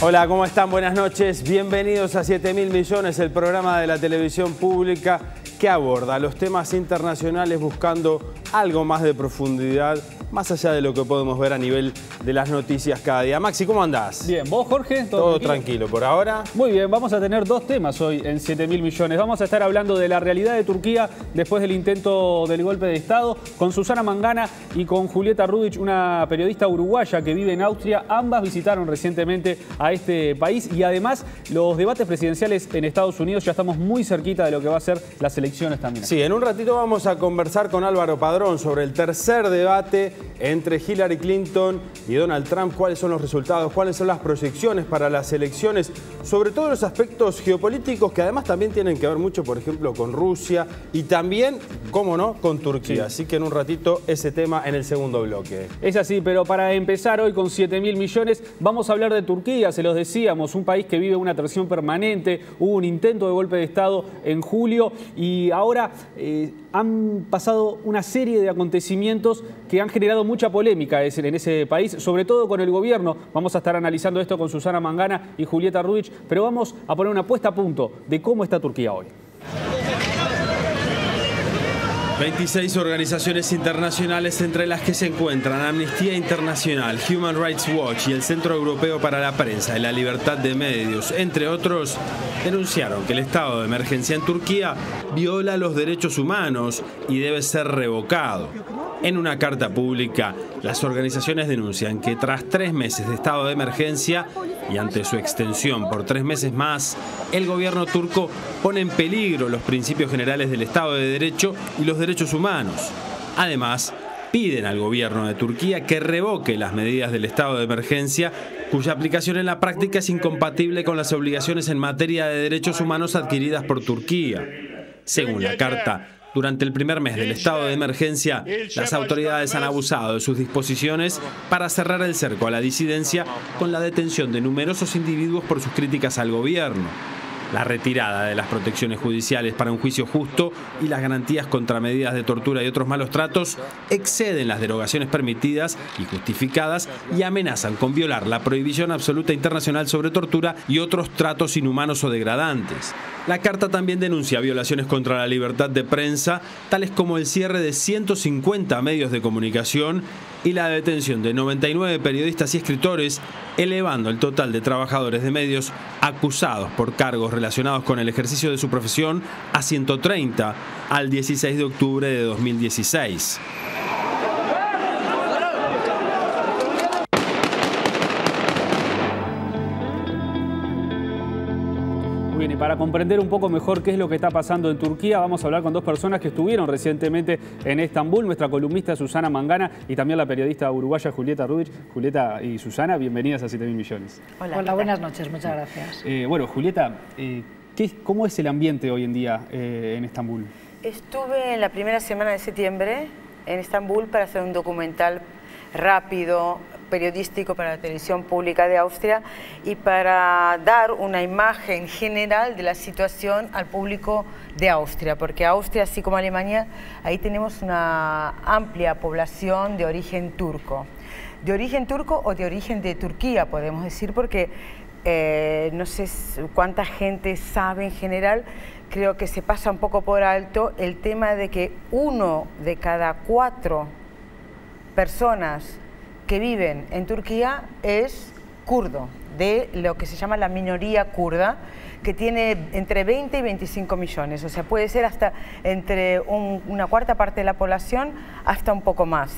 Hola, ¿cómo están? Buenas noches. Bienvenidos a 7.000 millones, el programa de la televisión pública que aborda los temas internacionales buscando algo más de profundidad, más allá de lo que podemos ver a nivel de las noticias cada día. Maxi, ¿cómo andás? Bien, ¿vos, Jorge? Todo tranquilo por ahora. Muy bien, vamos a tener dos temas hoy en 7.000 millones. Vamos a estar hablando de la realidad de Turquía después del intento del golpe de Estado, con Susana Mangana y con Julieta Rudich, una periodista uruguaya que vive en Austria. Ambas visitaron recientemente a este país y además los debates presidenciales en Estados Unidos, ya estamos muy cerquita de lo que va a ser las elecciones también. Sí, en un ratito vamos a conversar con Álvaro Padrón sobre el tercer debate entre Hillary Clinton y Donald Trump. ¿Cuáles son los resultados? ¿Cuáles son las proyecciones para las elecciones? Sobre todo los aspectos geopolíticos que además también tienen que ver mucho, por ejemplo, con Rusia y también, cómo no, con Turquía. Sí. Así que en un ratito ese tema en el segundo bloque. Es así, pero para empezar hoy con 7.000 millones vamos a hablar de Turquía, se los decíamos, un país que vive una tensión permanente. Hubo un intento de golpe de Estado en julio y ahora han pasado una serie de acontecimientos que han generado mucha polémica en ese país, sobre todo con el gobierno. Vamos a estar analizando esto con Susana Mangana y Julieta Rudich, pero vamos a poner una puesta a punto de cómo está Turquía hoy. 26 organizaciones internacionales, entre las que se encuentran Amnistía Internacional, Human Rights Watch y el Centro Europeo para la Prensa y la Libertad de Medios, entre otros, denunciaron que el estado de emergencia en Turquía viola los derechos humanos y debe ser revocado. En una carta pública, las organizaciones denuncian que tras 3 meses de estado de emergencia y ante su extensión por 3 meses más, el gobierno turco pone en peligro los principios generales del Estado de Derecho y los derechos humanos. Además, piden al gobierno de Turquía que revoque las medidas del estado de emergencia, cuya aplicación en la práctica es incompatible con las obligaciones en materia de derechos humanos adquiridas por Turquía. Según la carta, durante el primer mes del estado de emergencia, las autoridades han abusado de sus disposiciones para cerrar el cerco a la disidencia con la detención de numerosos individuos por sus críticas al gobierno. La retirada de las protecciones judiciales para un juicio justo y las garantías contra medidas de tortura y otros malos tratos exceden las derogaciones permitidas y justificadas y amenazan con violar la prohibición absoluta internacional sobre tortura y otros tratos inhumanos o degradantes. La carta también denuncia violaciones contra la libertad de prensa, tales como el cierre de 150 medios de comunicación y la detención de 99 periodistas y escritores, elevando el total de trabajadores de medios acusados por cargos relacionados con el ejercicio de su profesión a 130 al 16 de octubre de 2016. Bien, y para comprender un poco mejor qué es lo que está pasando en Turquía, vamos a hablar con dos personas que estuvieron recientemente en Estambul, nuestra columnista Susana Mangana y también la periodista uruguaya Julieta Rudich. Julieta y Susana, bienvenidas a 7.000 millones. Hola, buenas noches, muchas gracias. Bueno, Julieta, ¿cómo es el ambiente hoy en día en Estambul? Estuve en la primera semana de septiembre en Estambul para hacer un documental rápido, periodístico para la televisión pública de Austria y para dar una imagen general de la situación al público de Austria, porque Austria, así como Alemania, ahí tenemos una amplia población de origen turco. De origen turco o de origen de Turquía, podemos decir, porque no sé cuánta gente sabe en general, creo que se pasa un poco por alto el tema de que 1 de cada 4 personas que viven en Turquía es kurdo, de lo que se llama la minoría kurda, que tiene entre 20 y 25 millones, o sea, puede ser hasta entre una cuarta parte de la población hasta un poco más.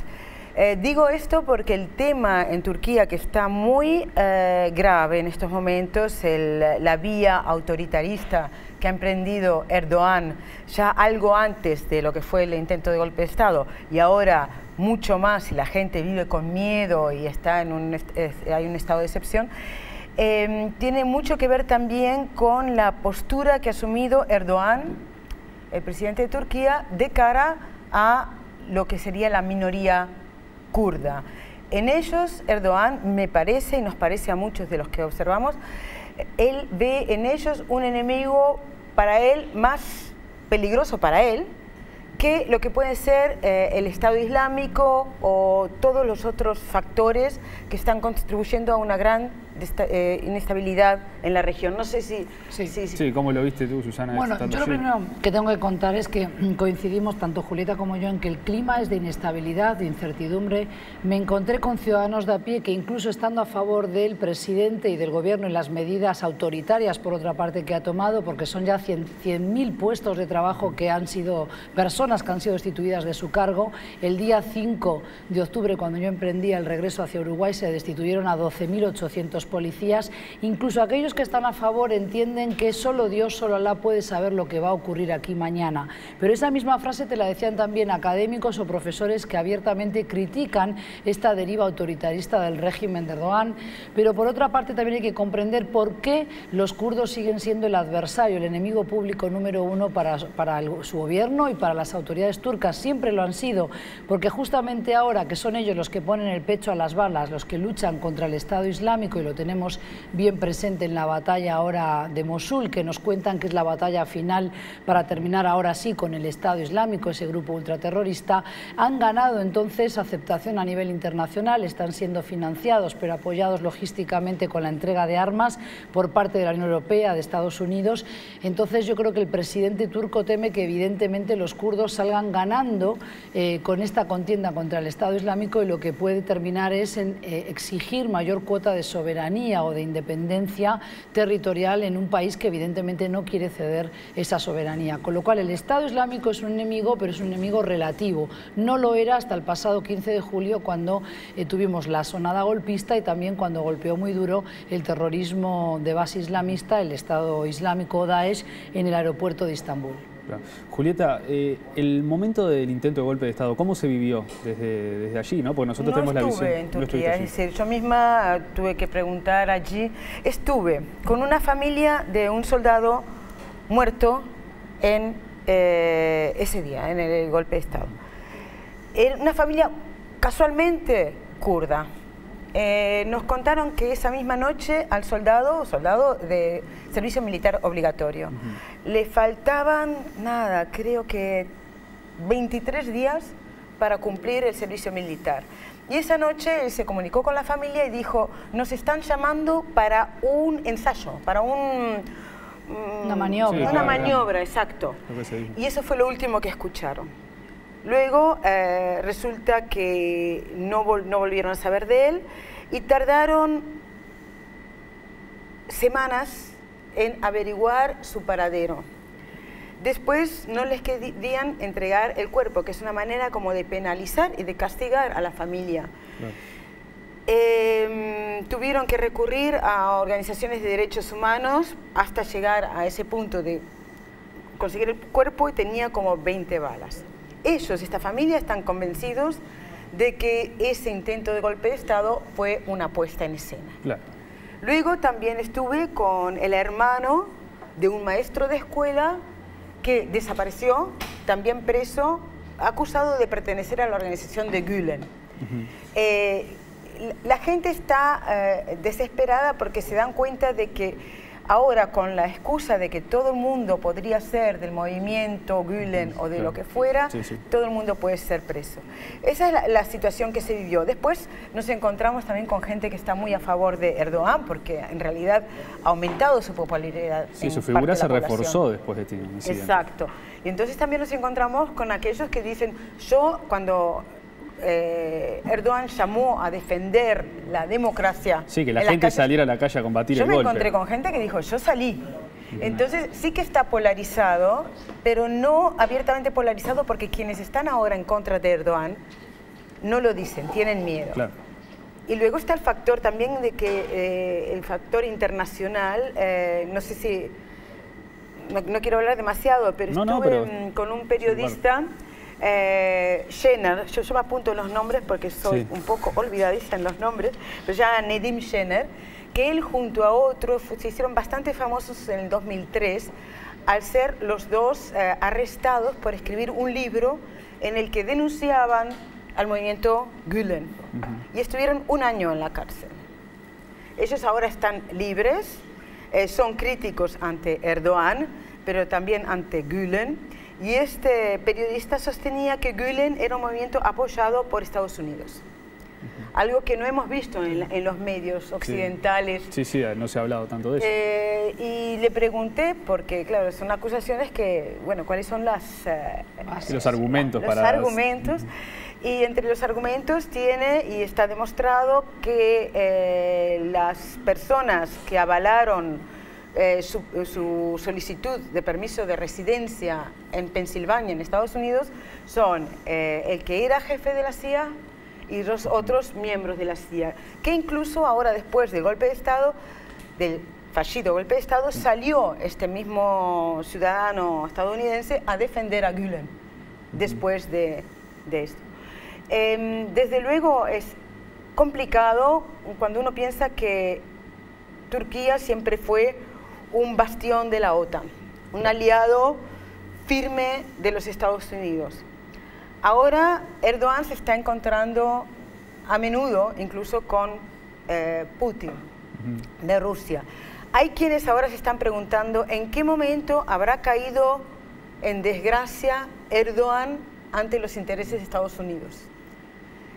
Digo esto porque el tema en Turquía que está muy grave en estos momentos, la vía autoritarista que ha emprendido Erdogan ya algo antes de lo que fue el intento de golpe de Estado y ahora mucho más y la gente vive con miedo y está en hay un estado de excepción, tiene mucho que ver también con la postura que ha asumido Erdogan el presidente de Turquía, de cara a lo que sería la minoría kurda. En ellos, Erdogan, me parece, y nos parece a muchos de los que observamos, él ve en ellos un enemigo para él más peligroso para él que lo que puede ser el Estado Islámico o todos los otros factores que están contribuyendo a una gran inestabilidad en la región. No sé si... Sí, ¿cómo lo viste tú, Susana? Bueno, yo lo primero que tengo que contar es que coincidimos, tanto Julieta como yo, en que el clima es de inestabilidad, de incertidumbre. Me encontré con ciudadanos de a pie que, incluso estando a favor del presidente y del gobierno en las medidas autoritarias, por otra parte, que ha tomado, porque son ya 100.000 puestos de trabajo que han sido personas que han sido destituidas de su cargo. El día 5 de octubre, cuando yo emprendía el regreso hacia Uruguay, se destituyeron a 12.800 policías. Incluso aquellos que están a favor entienden que solo Dios, solo Alá puede saber lo que va a ocurrir aquí mañana. Pero esa misma frase te la decían también académicos o profesores que abiertamente critican esta deriva autoritarista del régimen de Erdogan. Pero por otra parte también hay que comprender por qué los kurdos siguen siendo el adversario, el enemigo público número uno para su gobierno y para las autoridades turcas. Siempre lo han sido, porque justamente ahora que son ellos los que ponen el pecho a las balas, los que luchan contra el Estado Islámico, y lo tenemos bien presente en la batalla ahora de Mosul, que nos cuentan que es la batalla final para terminar ahora sí con el Estado Islámico, ese grupo ultraterrorista, han ganado entonces aceptación a nivel internacional, están siendo financiados pero apoyados logísticamente con la entrega de armas por parte de la Unión Europea, de Estados Unidos. Entonces yo creo que el presidente turco teme que evidentemente los kurdos salgan ganando con esta contienda contra el Estado Islámico, y lo que puede terminar es en exigir mayor cuota de soberanía o de independencia territorial en un país que evidentemente no quiere ceder esa soberanía. Con lo cual el Estado Islámico es un enemigo, pero es un enemigo relativo. No lo era hasta el pasado 15 de julio, cuando tuvimos la sonada golpista y también cuando golpeó muy duro el terrorismo de base islamista, el Estado Islámico Daesh, en el aeropuerto de Estambul. Julieta, el momento del intento de golpe de Estado, ¿cómo se vivió desde allí? ¿No? Porque nosotros tenemos la visión. En Turquía, es decir, yo misma tuve que preguntar allí. Estuve con una familia de un soldado muerto en ese día, en el golpe de Estado. Era una familia casualmente kurda. Nos contaron que esa misma noche al soldado de servicio militar obligatorio, le faltaban nada, creo que 23 días para cumplir el servicio militar. Y esa noche él se comunicó con la familia y dijo: nos están llamando para un ensayo, para una maniobra. Sí, una maniobra, exacto. Y eso fue lo último que escucharon. Luego resulta que no volvieron a saber de él y tardaron semanas en averiguar su paradero. Después no les querían entregar el cuerpo, que es una manera como de penalizar y de castigar a la familia. Tuvieron que recurrir a organizaciones de derechos humanos hasta llegar a ese punto de conseguir el cuerpo, y tenía como 20 balas. Ellos, esta familia, están convencidos de que ese intento de golpe de Estado fue una puesta en escena. Claro. Luego también estuve con el hermano de un maestro de escuela que desapareció, también preso, acusado de pertenecer a la organización de Gülen. La gente está desesperada porque se dan cuenta de que ahora, con la excusa de que todo el mundo podría ser del movimiento Gülen o de lo que fuera, todo el mundo puede ser preso. Esa es la situación que se vivió. Después nos encontramos también con gente que está muy a favor de Erdogan, porque en realidad ha aumentado su popularidad. Sí, su figura se reforzó después de este incidente. Exacto. Y entonces también nos encontramos con aquellos que dicen: yo, cuando Erdogan llamó a defender la democracia. Sí, que la gente saliera a la calle a combatir el golpe. Yo me encontré con gente que dijo: yo salí. Entonces sí que está polarizado, pero no abiertamente polarizado, porque quienes están ahora en contra de Erdogan no lo dicen, tienen miedo. Claro. Y luego está el factor también de que el factor internacional, no sé si, no quiero hablar demasiado, pero estuve con un periodista, Şener, yo me apunto los nombres porque soy un poco olvidadiza en los nombres, pero ya Nedim Şener, que él junto a otros se hicieron bastante famosos en el 2003 al ser los dos arrestados por escribir un libro en el que denunciaban al movimiento Gülen. Y estuvieron un año en la cárcel. Ellos ahora están libres, son críticos ante Erdogan, pero también ante Gülen. Y este periodista sostenía que Gülen era un movimiento apoyado por Estados Unidos. Algo que no hemos visto en los medios occidentales. Sí, no se ha hablado tanto de eso. Y le pregunté, porque claro, son acusaciones que, bueno, ¿cuáles son los argumentos? Y entre los argumentos tiene, y está demostrado, que las personas que avalaron su solicitud de permiso de residencia en Pensilvania, en Estados Unidos, son el que era jefe de la CIA y los otros miembros de la CIA, que incluso ahora, después del golpe de Estado, del fallido golpe de Estado, salió este mismo ciudadano estadounidense a defender a Gülen después de esto. Desde luego es complicado cuando uno piensa que Turquía siempre fue un bastión de la OTAN, un aliado firme de los Estados Unidos. Ahora Erdogan se está encontrando a menudo incluso con Putin de Rusia. Hay quienes ahora se están preguntando en qué momento habrá caído en desgracia Erdogan ante los intereses de Estados Unidos.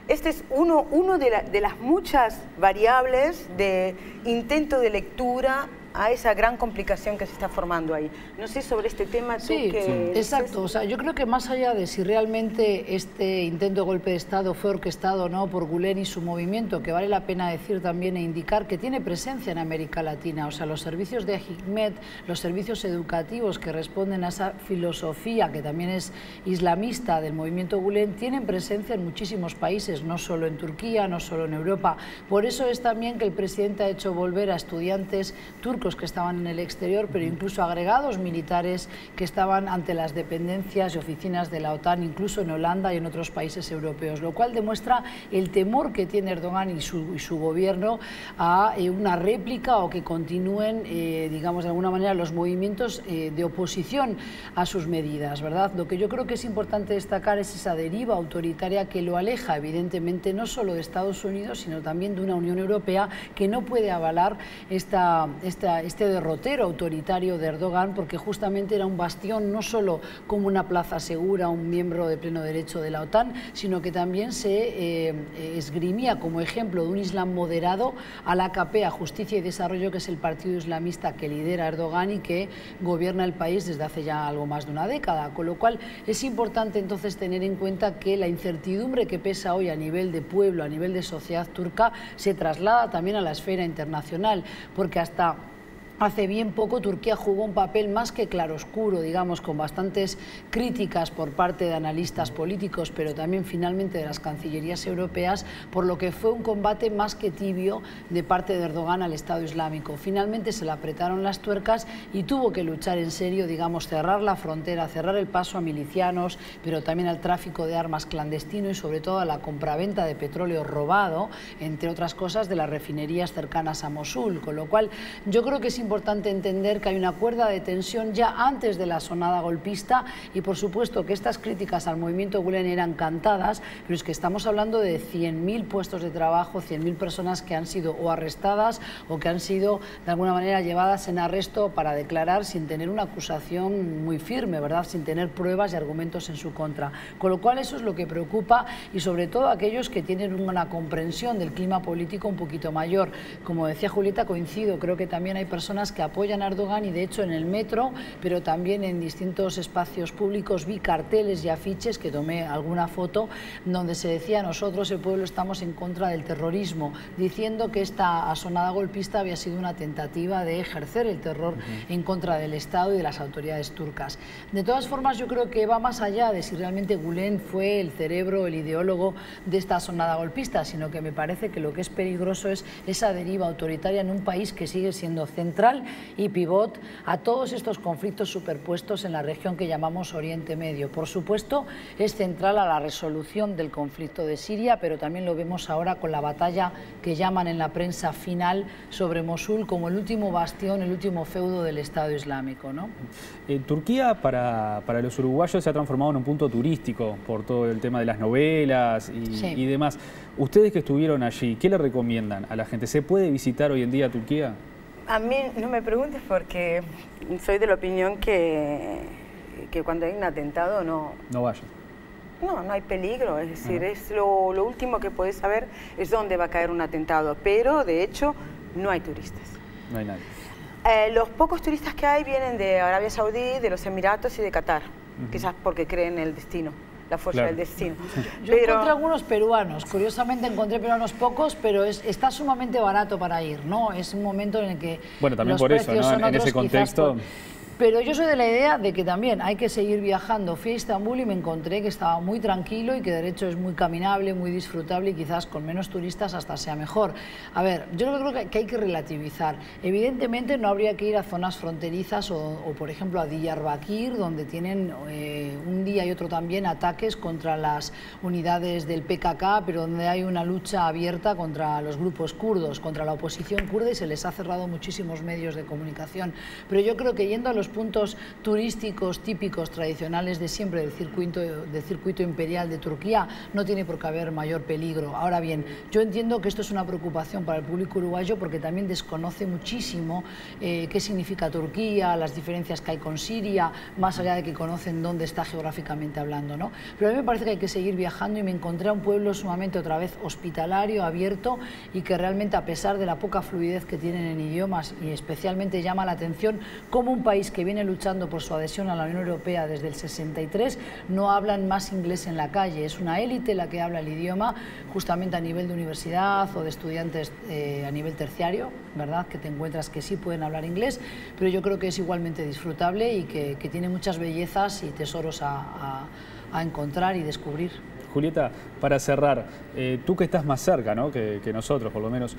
Este es uno de las muchas variables de intento de lectura a esa gran complicación que se está formando ahí. No sé sobre este tema tú que... Sí, exacto. O sea, yo creo que más allá de si realmente este intento de golpe de Estado fue orquestado o no por Gülen y su movimiento, que vale la pena decir también e indicar que tiene presencia en América Latina. O sea, los servicios de Hikmet, los servicios educativos que responden a esa filosofía que también es islamista del movimiento Gülen, tienen presencia en muchísimos países, no solo en Turquía, no solo en Europa. Por eso es también que el presidente ha hecho volver a estudiantes turcos que estaban en el exterior, pero incluso agregados militares que estaban ante las dependencias y oficinas de la OTAN, incluso en Holanda y en otros países europeos, lo cual demuestra el temor que tiene Erdogan y su gobierno a una réplica o que continúen, digamos de alguna manera, los movimientos de oposición a sus medidas, ¿verdad? Lo que yo creo que es importante destacar es esa deriva autoritaria que lo aleja, evidentemente, no solo de Estados Unidos, sino también de una Unión Europea que no puede avalar este derrotero autoritario de Erdogan, porque justamente era un bastión no solo como una plaza segura, un miembro de pleno derecho de la OTAN, sino que también se esgrimía como ejemplo de un Islam moderado a la AKP, a Justicia y Desarrollo, que es el partido islamista que lidera Erdogan y que gobierna el país desde hace ya algo más de una década, con lo cual es importante entonces tener en cuenta que la incertidumbre que pesa hoy a nivel de pueblo, a nivel de sociedad turca, se traslada también a la esfera internacional, porque hasta hace bien poco Turquía jugó un papel más que claroscuro, digamos, con bastantes críticas por parte de analistas políticos, pero también finalmente de las cancillerías europeas, por lo que fue un combate más que tibio de parte de Erdogan al Estado Islámico. Finalmente se le apretaron las tuercas y tuvo que luchar en serio, digamos, cerrar la frontera, cerrar el paso a milicianos, pero también al tráfico de armas clandestino y sobre todo a la compraventa de petróleo robado, entre otras cosas, de las refinerías cercanas a Mosul, con lo cual yo creo que es importante entender que hay una cuerda de tensión ya antes de la sonada golpista y por supuesto que estas críticas al movimiento Gülen eran cantadas, pero es que estamos hablando de 100.000 puestos de trabajo, 100.000 personas que han sido o arrestadas o que han sido de alguna manera llevadas en arresto para declarar sin tener una acusación muy firme, ¿verdad? Sin tener pruebas y argumentos en su contra. Con lo cual eso es lo que preocupa y sobre todo aquellos que tienen una comprensión del clima político un poquito mayor. Como decía Julieta, coincido, creo que también hay personas que apoyan a Erdogan y de hecho en el metro, pero también en distintos espacios públicos vi carteles y afiches, que tomé alguna foto, donde se decía: nosotros el pueblo estamos en contra del terrorismo, diciendo que esta asonada golpista había sido una tentativa de ejercer el terror en contra del Estado y de las autoridades turcas. De todas formas, yo creo que va más allá de si realmente Gülen fue el cerebro, el ideólogo de esta asonada golpista, sino que me parece que lo que es peligroso es esa deriva autoritaria en un país que sigue siendo central central y pivot a todos estos conflictos superpuestos en la región que llamamos Oriente Medio. Por supuesto, es central a la resolución del conflicto de Siria, pero también lo vemos ahora con la batalla que llaman en la prensa final sobre Mosul como el último bastión, el último feudo del Estado Islámico, ¿no? Turquía para los uruguayos se ha transformado en un punto turístico por todo el tema de las novelas y demás. Ustedes que estuvieron allí, ¿qué le recomiendan a la gente? ¿Se puede visitar hoy en día Turquía? A mí no me preguntes porque soy de la opinión que cuando hay un atentado no vaya. No hay peligro, es decir, es lo último que puedes saber es dónde va a caer un atentado, pero de hecho no hay turistas. No hay nadie. Los pocos turistas que hay vienen de Arabia Saudí, de los Emiratos y de Qatar, quizás porque creen en el destino, la fuerza del destino. Yo encontré algunos peruanos, curiosamente encontré peruanos pocos, pero está sumamente barato para ir, ¿no? Es un momento en el que bueno, también los por eso, precios ¿no? son En ese contexto. Pero yo soy de la idea de que también hay que seguir viajando. Fui a Estambul y me encontré que estaba muy tranquilo y que de hecho es muy caminable, muy disfrutable y quizás con menos turistas hasta sea mejor. A ver, yo creo que hay que relativizar. Evidentemente no habría que ir a zonas fronterizas o por ejemplo a Diyarbakir, donde tienen un día y otro también ataques contra las unidades del PKK, pero donde hay una lucha abierta contra los grupos kurdos, contra la oposición kurda y se les ha cerrado muchísimos medios de comunicación. Pero yo creo que yendo a los puntos turísticos típicos tradicionales de siempre del circuito imperial de Turquía no tiene por qué haber mayor peligro. Ahora bien, yo entiendo que esto es una preocupación para el público uruguayo porque también desconoce muchísimo qué significa Turquía, las diferencias que hay con Siria, más allá de que conocen dónde está geográficamente hablando, ¿no? Pero a mí me parece que hay que seguir viajando y me encontré a un pueblo sumamente otra vez hospitalario, abierto y que realmente a pesar de la poca fluidez que tienen en idiomas y especialmente llama la atención como un país que viene luchando por su adhesión a la Unión Europea desde el 63, no hablan más inglés en la calle. Es una élite la que habla el idioma, justamente a nivel de universidad o de estudiantes a nivel terciario, ¿verdad? Que te encuentras que sí pueden hablar inglés, pero yo creo que es igualmente disfrutable y que tiene muchas bellezas y tesoros a encontrar y descubrir. Julieta, para cerrar, tú que estás más cerca, ¿no? que nosotros, por lo menos,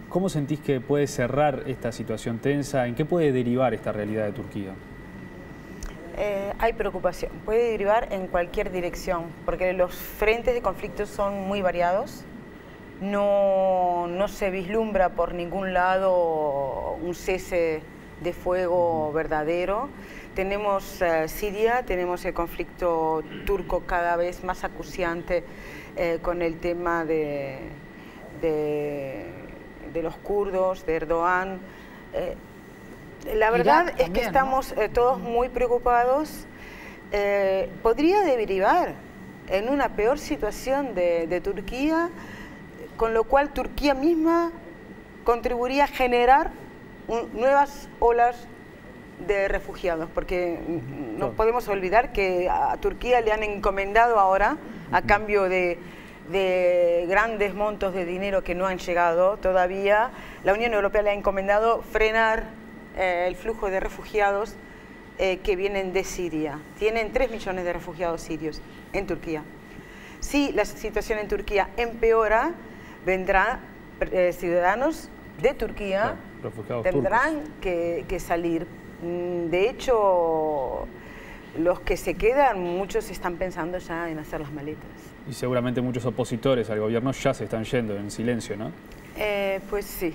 ¿cómo sentís que puede cerrar esta situación tensa? ¿En qué puede derivar esta realidad de Turquía? Hay preocupación. Puede derivar en cualquier dirección, porque los frentes de conflicto son muy variados. No se vislumbra por ningún lado un cese de fuego verdadero. Tenemos Siria, tenemos el conflicto turco cada vez más acuciante con el tema de los kurdos, de Erdogan. La verdad es que estamos todos muy preocupados. Podría derivar en una peor situación de Turquía, con lo cual Turquía misma contribuiría a generar nuevas olas de refugiados, porque no podemos olvidar que a Turquía le han encomendado ahora, a cambio de grandes montos de dinero que no han llegado todavía, la Unión Europea le ha encomendado frenar el flujo de refugiados que vienen de Siria. Tienen 3 millones de refugiados sirios en Turquía. Si la situación en Turquía empeora, vendrán ciudadanos de Turquía, tendrán que salir. De hecho, los que se quedan, muchos están pensando ya en hacer las maletas. Y seguramente muchos opositores al gobierno ya se están yendo en silencio, ¿no? Pues sí.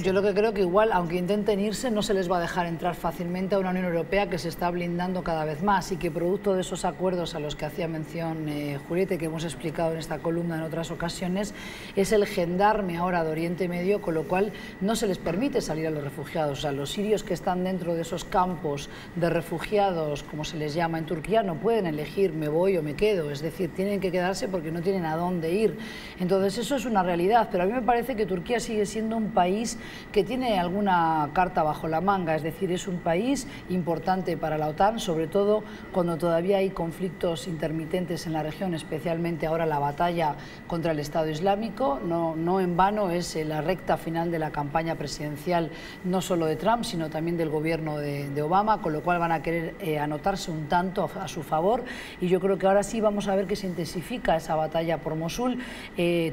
Yo lo que creo que igual, aunque intenten irse, no se les va a dejar entrar fácilmente a una Unión Europea que se está blindando cada vez más y que producto de esos acuerdos a los que hacía mención Julieta, que hemos explicado en esta columna en otras ocasiones, es el gendarme ahora de Oriente Medio, con lo cual no se les permite salir a los refugiados. O sea, los sirios que están dentro de esos campos de refugiados, como se les llama en Turquía, no pueden elegir me voy o me quedo, es decir, tienen que quedarse porque no tienen a dónde ir. Entonces eso es una realidad, pero a mí me parece que Turquía sigue siendo un país que tiene alguna carta bajo la manga, es decir, es un país importante para la OTAN, sobre todo cuando todavía hay conflictos intermitentes en la región, especialmente ahora la batalla contra el Estado Islámico. No en vano es la recta final de la campaña presidencial, no solo de Trump, sino también del gobierno de Obama, con lo cual van a querer anotarse un tanto a su favor, y yo creo que ahora sí vamos a ver que se intensifica esa batalla por Mosul.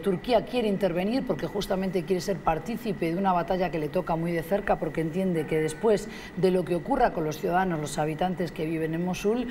Turquía quiere intervenir porque justamente quiere ser partícipe de una batalla batalla que le toca muy de cerca porque entiende que después de lo que ocurra con los ciudadanos, los habitantes que viven en Mosul,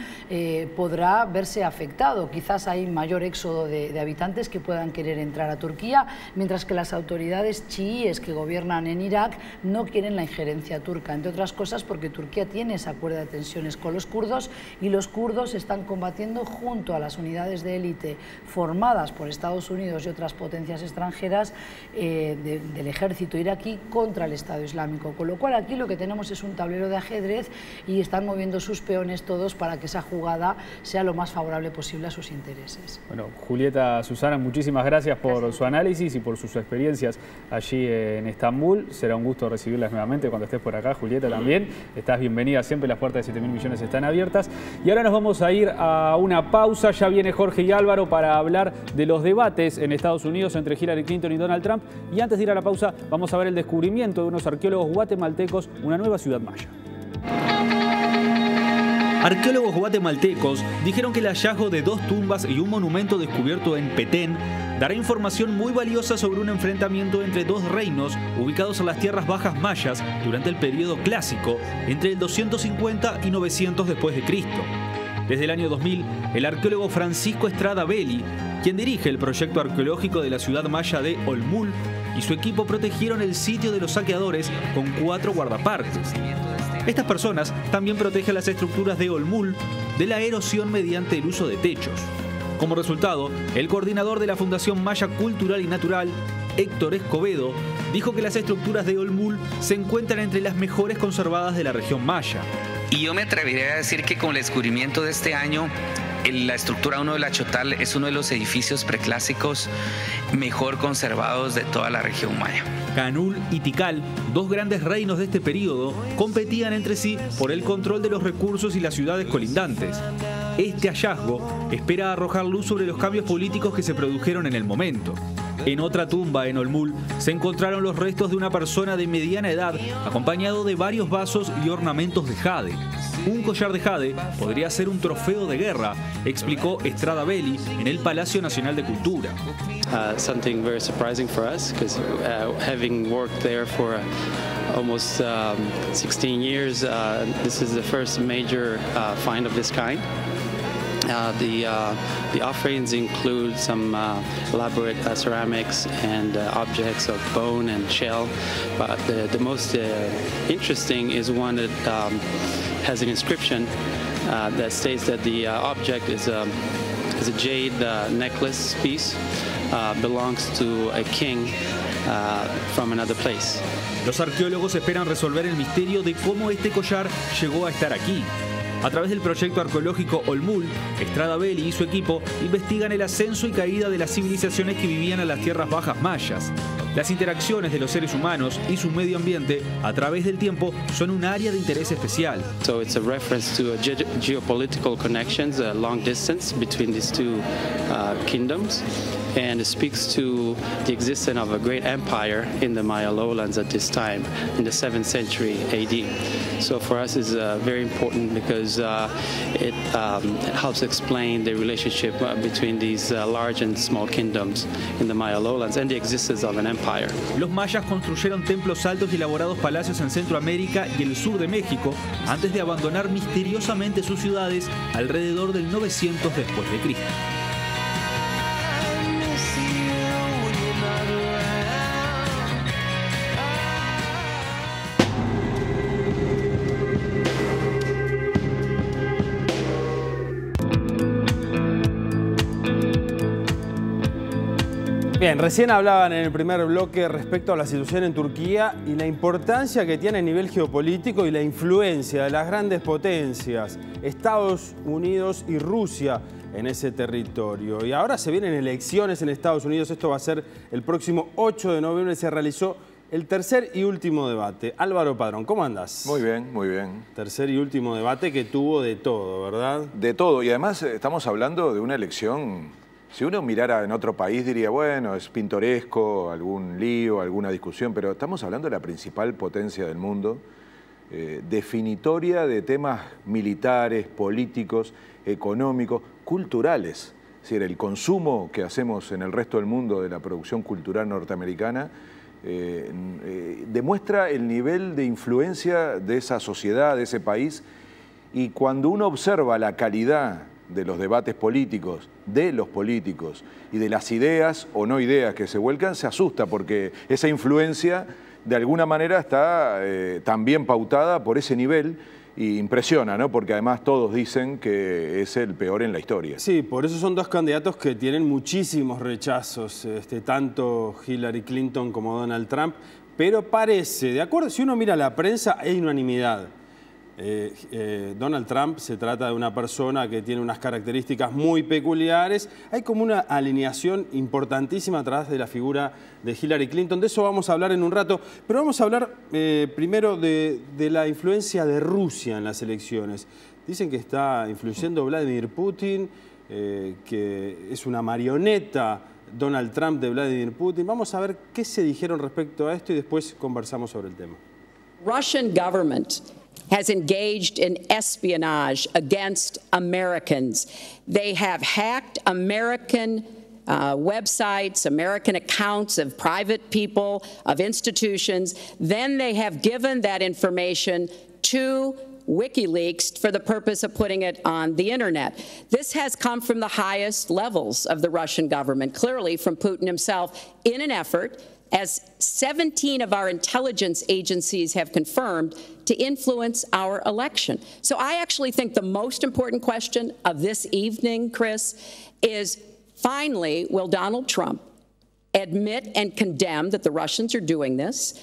podrá verse afectado. Quizás hay mayor éxodo de habitantes que puedan querer entrar a Turquía, mientras que las autoridades chiíes que gobiernan en Irak no quieren la injerencia turca, entre otras cosas porque Turquía tiene esa cuerda de tensiones con los kurdos y los kurdos están combatiendo junto a las unidades de élite formadas por Estados Unidos y otras potencias extranjeras del ejército iraquí contra el Estado Islámico, con lo cual aquí lo que tenemos es un tablero de ajedrez y están moviendo sus peones todos para que esa jugada sea lo más favorable posible a sus intereses. Bueno, Julieta, Susana, muchísimas gracias por su análisis y por sus experiencias allí en Estambul. Será un gusto recibirlas nuevamente cuando estés por acá, Julieta, también. Estás bienvenida siempre, las puertas de 7.000 millones están abiertas. Y ahora nos vamos a ir a una pausa. Ya viene Jorge y Álvaro para hablar de los debates en Estados Unidos entre Hillary Clinton y Donald Trump. Y antes de ir a la pausa, vamos a ver el descubrimiento de unos arqueólogos guatemaltecos, una nueva ciudad maya. Arqueólogos guatemaltecos dijeron que el hallazgo de 2 tumbas y un monumento descubierto en Petén dará información muy valiosa sobre un enfrentamiento entre 2 reinos ubicados en las tierras bajas mayas durante el periodo clásico, entre el 250 y 900 después de Cristo. Desde el año 2000, el arqueólogo Francisco Estrada Belli, quien dirige el proyecto arqueológico de la ciudad maya de Olmul, y su equipo protegieron el sitio de los saqueadores con 4 guardaparques. Estas personas también protegen las estructuras de Olmul de la erosión mediante el uso de techos. Como resultado, el coordinador de la Fundación Maya Cultural y Natural, Héctor Escobedo, dijo que las estructuras de Olmul se encuentran entre las mejores conservadas de la región maya. Y yo me atrevería a decir que con el descubrimiento de este año, la estructura 1 de la Chotal es uno de los edificios preclásicos mejor conservados de toda la región maya. Canul y Tikal, 2 grandes reinos de este periodo, competían entre sí por el control de los recursos y las ciudades colindantes. Este hallazgo espera arrojar luz sobre los cambios políticos que se produjeron en el momento. En otra tumba en Olmul se encontraron los restos de una persona de mediana edad acompañado de varios vasos y ornamentos de jade. Un collar de jade podría ser un trofeo de guerra, explicó Estrada Belli en el Palacio Nacional de Cultura. Something very surprising for us because having worked there for almost 16 years, this is the first major find of this kind. The offerings include some elaborate ceramics and objects of bone and shell, but the most interesting is one that has an inscription that states that the object is a jade necklace piece, belongs to a king from another place. Los arqueólogos esperan resolver el misterio de cómo este collar llegó a estar aquí. A través del proyecto arqueológico Olmul, Estrada Belli y su equipo investigan el ascenso y caída de las civilizaciones que vivían en las tierras bajas mayas. Las interacciones de los seres humanos y su medio ambiente a través del tiempo son un área de interés especial. So it's a reference to geopolitical connections, a long distance between these 2 kingdoms, and it speaks to the existence of a great empire in the Maya lowlands at this time, in the 7th century AD. So for us it's very important because it helps explain the relationship between these large and small kingdoms in the Maya lowlands and the existence of an empire. Los mayas construyeron templos altos y elaborados palacios en Centroamérica y el sur de México antes de abandonar misteriosamente sus ciudades alrededor del 900 después de Cristo. Bien, recién hablaban en el primer bloque respecto a la situación en Turquía y la importancia que tiene a nivel geopolítico y la influencia de las grandes potencias, Estados Unidos y Rusia, en ese territorio. Y ahora se vienen elecciones en Estados Unidos, esto va a ser el próximo 8 de noviembre, se realizó el tercer y último debate. Álvaro Padrón, ¿cómo andás? Muy bien, muy bien. Tercer y último debate que tuvo de todo, ¿verdad? De todo, y además estamos hablando de una elección. Si uno mirara en otro país diría, bueno, es pintoresco, algún lío, alguna discusión, pero estamos hablando de la principal potencia del mundo, definitoria de temas militares, políticos, económicos, culturales. Es decir, el consumo que hacemos en el resto del mundo de la producción cultural norteamericana demuestra el nivel de influencia de esa sociedad, de ese país, y cuando uno observa la calidad de los debates políticos, de los políticos y de las ideas o no ideas que se vuelcan, se asusta porque esa influencia de alguna manera está también pautada por ese nivel y impresiona, ¿no? Porque además todos dicen que es el peor en la historia. Sí, por eso son dos candidatos que tienen muchísimos rechazos, tanto Hillary Clinton como Donald Trump, pero parece, de acuerdo, si uno mira la prensa, hay unanimidad. Donald Trump se trata de una persona que tiene unas características muy peculiares. Hay como una alineación importantísima atrás de la figura de Hillary Clinton. De eso vamos a hablar en un rato, pero vamos a hablar primero de la influencia de Rusia en las elecciones. Dicen que está influyendo Vladimir Putin, que es una marioneta Donald Trump de Vladimir Putin. Vamos a ver qué se dijeron respecto a esto y después conversamos sobre el tema. Russian government has engaged in espionage against Americans. They have hacked American websites, American accounts of private people, of institutions. Then they have given that information to WikiLeaks for the purpose of putting it on the internet. This has come from the highest levels of the Russian government, clearly from Putin himself, in an effort, as 17 of our intelligence agencies have confirmed, to influence our election. So I actually think the most important question of this evening, Chris, is finally, will Donald Trump admit and condemn that the Russians are doing this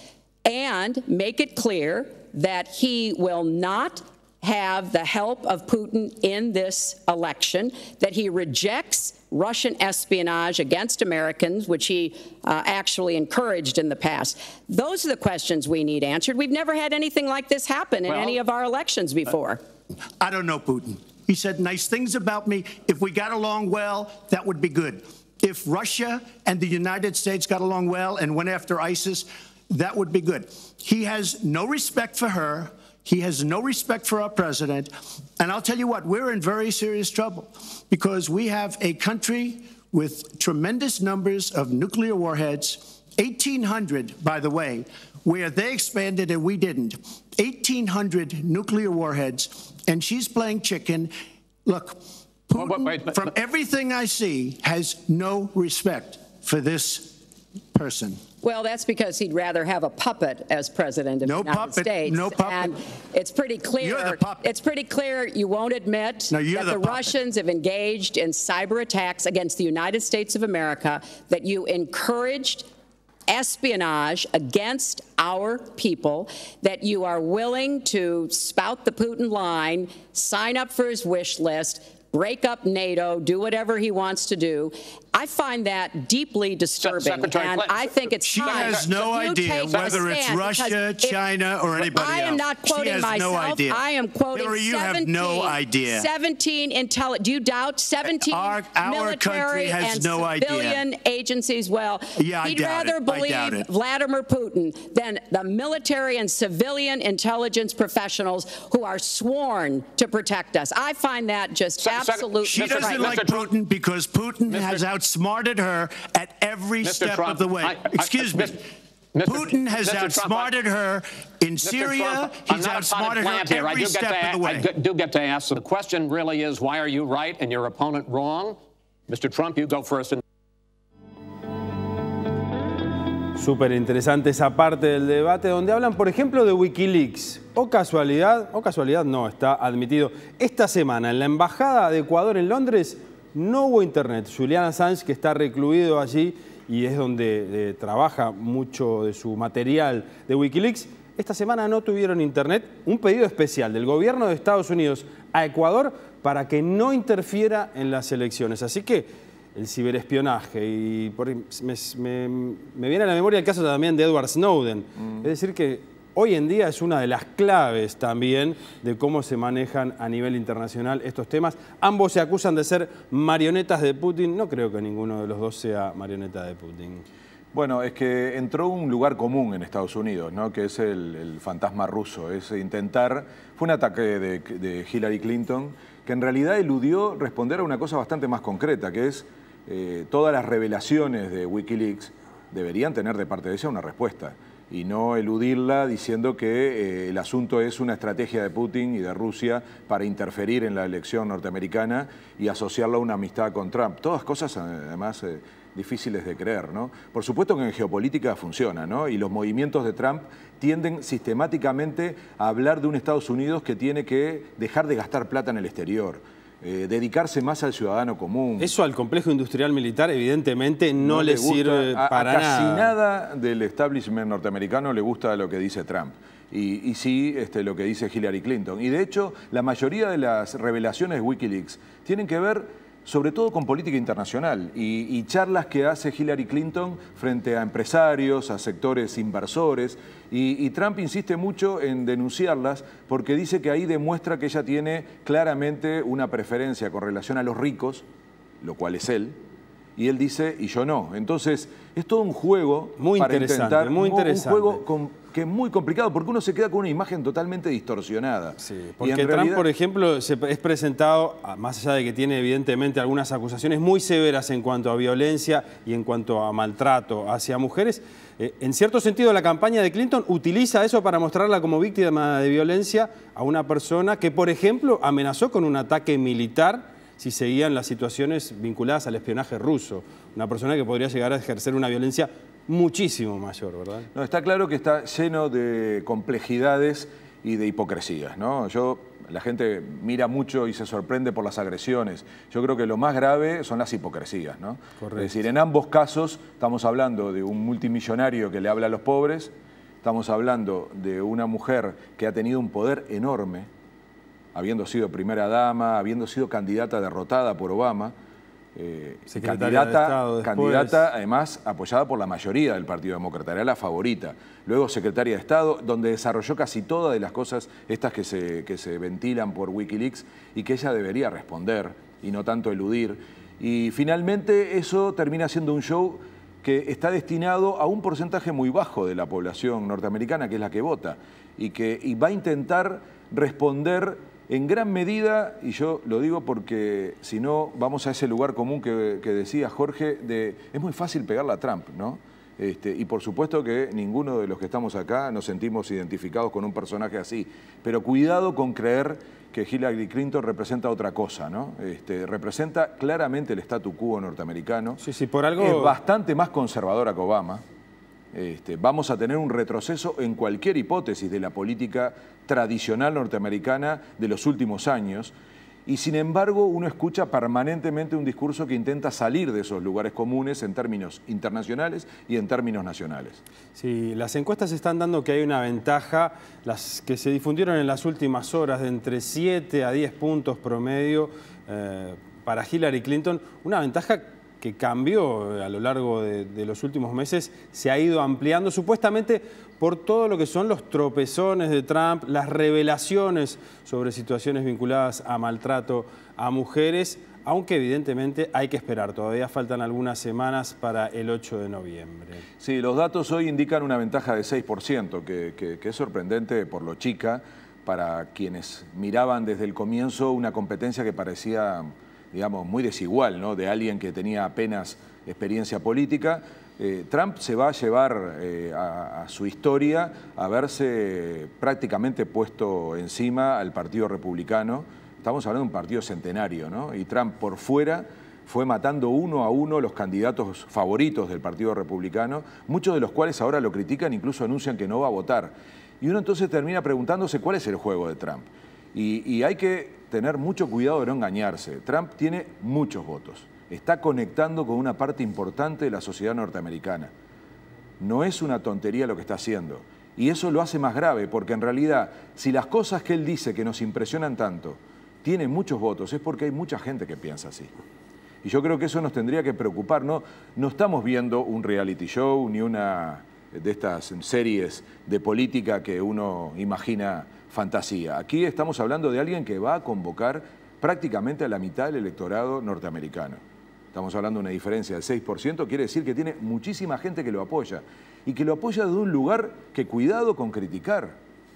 and make it clear that he will not have the help of Putin in this election, that he rejects Russian espionage against Americans, which he actually encouraged in the past. Those are the questions we need answered. We've never had anything like this happen in any of our elections before. I don't know Putin. He said nice things about me. If we got along well, that would be good. If Russia and the United States got along well and went after ISIS, that would be good. He has no respect for her. He has no respect for our president. And I'll tell you what, we're in very serious trouble because we have a country with tremendous numbers of nuclear warheads, 1,800, by the way, where they expanded and we didn't. 1,800 nuclear warheads, and she's playing chicken. Look, Putin, from everything I see, has no respect for this person. Well, that's because he'd rather have a puppet as president of the United States. No puppet. And it's pretty clear. You're the puppet. It's pretty clear you won't admit that the Russians have engaged in cyber attacks against the United States of America, that you encouraged espionage against our people, that you are willing to spout the Putin line, sign up for his wish list, break up NATO, do whatever he wants to do. I find that deeply disturbing, and I think it's time. She has no idea whether it's Russia, China, or anybody else. I am not quoting myself. No idea. I am quoting Hillary, you 17, have no idea. 17 do you doubt 17 military and civilian agencies? Well, yeah, he'd rather believe Vladimir Putin than the military and civilian intelligence professionals who are sworn to protect us. I find that just absolutely She doesn't like Putin because Putin has outsmarted her at every step of the way. Excuse me. Putin has outsmarted her in Syria. He's outsmarted her every step of the way. I do get to ask. The question really is, why are you right and your opponent wrong? Mr. Trump, you go first. Súper interesante esa parte del debate donde hablan, por ejemplo, de Wikileaks. O casualidad no, está admitido. Esta semana en la Embajada de Ecuador en Londres no hubo internet. Julian Assange, que está recluido allí y es donde trabaja mucho de su material de Wikileaks, esta semana no tuvieron internet. Un pedido especial del gobierno de Estados Unidos a Ecuador para que no interfiera en las elecciones. Así que el ciberespionaje, y me viene a la memoria el caso también de Edward Snowden. Es decir que hoy en día es una de las claves también de cómo se manejan a nivel internacional estos temas. Ambos se acusan de ser marionetas de Putin. No creo que ninguno de los dos sea marioneta de Putin. Bueno, es que entró un lugar común en Estados Unidos, ¿no? Que es el fantasma ruso, es intentar... Fue un ataque de Hillary Clinton que en realidad eludió responder a una cosa bastante más concreta, que es todas las revelaciones de Wikileaks deberían tener de parte de ella una respuesta y no eludirla diciendo que el asunto es una estrategia de Putin y de Rusia para interferir en la elección norteamericana y asociarla a una amistad con Trump. Todas cosas, además, difíciles de creer, ¿no? Por supuesto que en geopolítica funciona, ¿no? Y los movimientos de Trump tienden sistemáticamente a hablar de un Estados Unidos que tiene que dejar de gastar plata en el exterior. Dedicarse más al ciudadano común. Eso al complejo industrial militar evidentemente no le sirve para nada. Casi nada del establishment norteamericano le gusta lo que dice Trump. Y sí lo que dice Hillary Clinton. Y de hecho, la mayoría de las revelaciones de Wikileaks tienen que ver sobre todo con política internacional y charlas que hace Hillary Clinton frente a empresarios, a sectores inversores. Y Trump insiste mucho en denunciarlas porque dice que ahí demuestra que ella tiene claramente una preferencia con relación a los ricos, lo cual es él, y él dice, y yo no. Entonces, es todo un juego muy para interesante, muy interesante. Un juego que es muy complicado, porque uno se queda con una imagen totalmente distorsionada. Sí, porque Trump, por ejemplo, es presentado, más allá de que tiene evidentemente algunas acusaciones muy severas en cuanto a violencia y en cuanto a maltrato hacia mujeres, en cierto sentido la campaña de Clinton utiliza eso para mostrarla como víctima de violencia a una persona que, por ejemplo, amenazó con un ataque militar si seguían las situaciones vinculadas al espionaje ruso. Una persona que podría llegar a ejercer una violencia muchísimo mayor, ¿verdad? No, está claro que está lleno de complejidades y de hipocresías, ¿no? La gente mira mucho y se sorprende por las agresiones. Yo creo que lo más grave son las hipocresías, ¿no? Correcto. Es decir, en ambos casos estamos hablando de un multimillonario que le habla a los pobres, estamos hablando de una mujer que ha tenido un poder enorme, habiendo sido primera dama, habiendo sido candidata derrotada por Obama, candidata además apoyada por la mayoría del Partido Demócrata, era la favorita. Luego secretaria de Estado, donde desarrolló casi todas de las cosas estas que se ventilan por Wikileaks y que ella debería responder y no tanto eludir. Y finalmente eso termina siendo un show que está destinado a un porcentaje muy bajo de la población norteamericana, que es la que vota, y va a intentar responder en gran medida, y yo lo digo porque si no vamos a ese lugar común que decía Jorge, es muy fácil pegarle a Trump, ¿no? Y por supuesto que ninguno de los que estamos acá nos sentimos identificados con un personaje así, pero cuidado con creer que Hillary Clinton representa otra cosa, ¿no? Representa claramente el statu quo norteamericano. Sí, por algo... Es bastante más conservadora que Obama. Vamos a tener un retroceso en cualquier hipótesis de la política tradicional norteamericana de los últimos años y sin embargo uno escucha permanentemente un discurso que intenta salir de esos lugares comunes en términos internacionales y en términos nacionales. Sí, las encuestas están dando que hay una ventaja, las que se difundieron en las últimas horas, de entre 7 a 10 puntos promedio para Hillary Clinton, una ventaja que cambió a lo largo de los últimos meses, se ha ido ampliando supuestamente por todo lo que son los tropezones de Trump, las revelaciones sobre situaciones vinculadas a maltrato a mujeres, aunque evidentemente hay que esperar, todavía faltan algunas semanas para el 8 de noviembre. Sí, los datos hoy indican una ventaja de 6%, que es sorprendente por lo chica, para quienes miraban desde el comienzo una competencia que parecía, digamos, muy desigual, ¿no? De alguien que tenía apenas experiencia política. Trump se va a llevar a su historia a verse prácticamente puesto encima al Partido Republicano. Estamos hablando de un partido centenario, ¿no? Y Trump por fuera fue matando uno a uno los candidatos favoritos del Partido Republicano, muchos de los cuales ahora lo critican, incluso anuncian que no va a votar. Y uno entonces termina preguntándose cuál es el juego de Trump. Y hay que tener mucho cuidado de no engañarse. Trump tiene muchos votos. Está conectando con una parte importante de la sociedad norteamericana. No es una tontería lo que está haciendo. Y eso lo hace más grave, porque en realidad, si las cosas que él dice que nos impresionan tanto tienen muchos votos, es porque hay mucha gente que piensa así. Y yo creo que eso nos tendría que preocupar. No estamos viendo un reality show ni una de estas series de política que uno imagina fantasía. Aquí estamos hablando de alguien que va a convocar prácticamente a la mitad del electorado norteamericano. Estamos hablando de una diferencia del 6%, quiere decir que tiene muchísima gente que lo apoya. Y que lo apoya de un lugar que cuidado con criticar